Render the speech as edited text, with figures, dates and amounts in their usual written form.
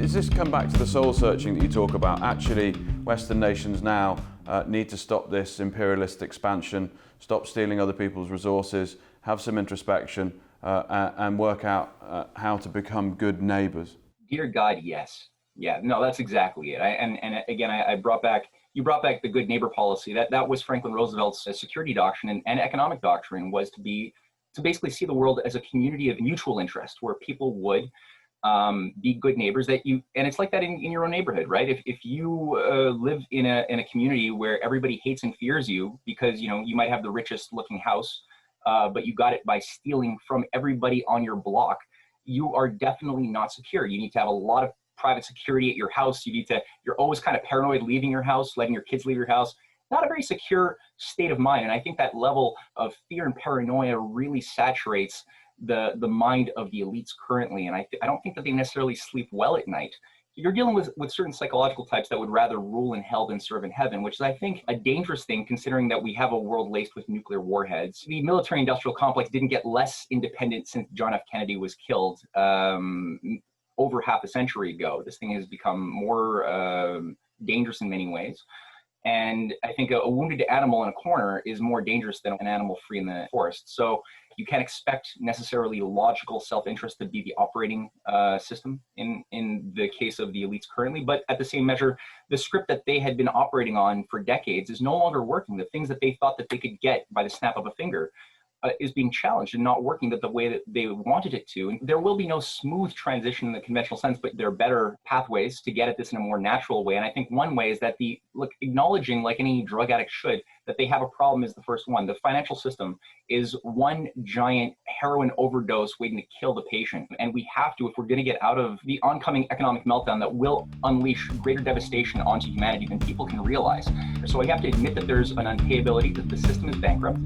Does this come back to the soul searching that you talk about? Actually, Western nations now need to stop this imperialist expansion, stop stealing other people's resources, have some introspection, and work out how to become good neighbors. Dear God, yes. Yeah, no, that's exactly it. I brought back, you brought back the good neighbor policy. That was Franklin Roosevelt's security doctrine and economic doctrine, was to basically see the world as a community of mutual interest where people would be good neighbors and it's like that in your own neighborhood, right? If you live in a community where everybody hates and fears you because, you might have the richest looking house, but you got it by stealing from everybody on your block, you are definitely not secure. You need to have a lot of private security at your house. You're always kind of paranoid leaving your house, letting your kids leave your house. Not a very secure state of mind. And I think that level of fear and paranoia really saturates the mind of the elites currently. And I don't think that they necessarily sleep well at night. You're dealing with certain psychological types that would rather rule in hell than serve in heaven, which is, I think, a dangerous thing considering that we have a world laced with nuclear warheads. The military-industrial complex didn't get less independent since John F. Kennedy was killed over half a century ago. This thing has become more dangerous in many ways. And I think a wounded animal in a corner is more dangerous than an animal free in the forest. So you can't expect necessarily logical self-interest to be the operating system in the case of the elites currently. But at the same measure, the script that they had been operating on for decades is no longer working. The things that they thought that they could get by the snap of a finger is being challenged and not working the way that they wanted it to. And there will be no smooth transition in the conventional sense, but there are better pathways to get at this in a more natural way. And I think one way is that acknowledging, like any drug addict should, that they have a problem is the first one. The financial system is one giant heroin overdose waiting to kill the patient. And we have to, if we're going to get out of the oncoming economic meltdown that will unleash greater devastation onto humanity than people can realize. So we have to admit that there's an unpayability, that the system is bankrupt.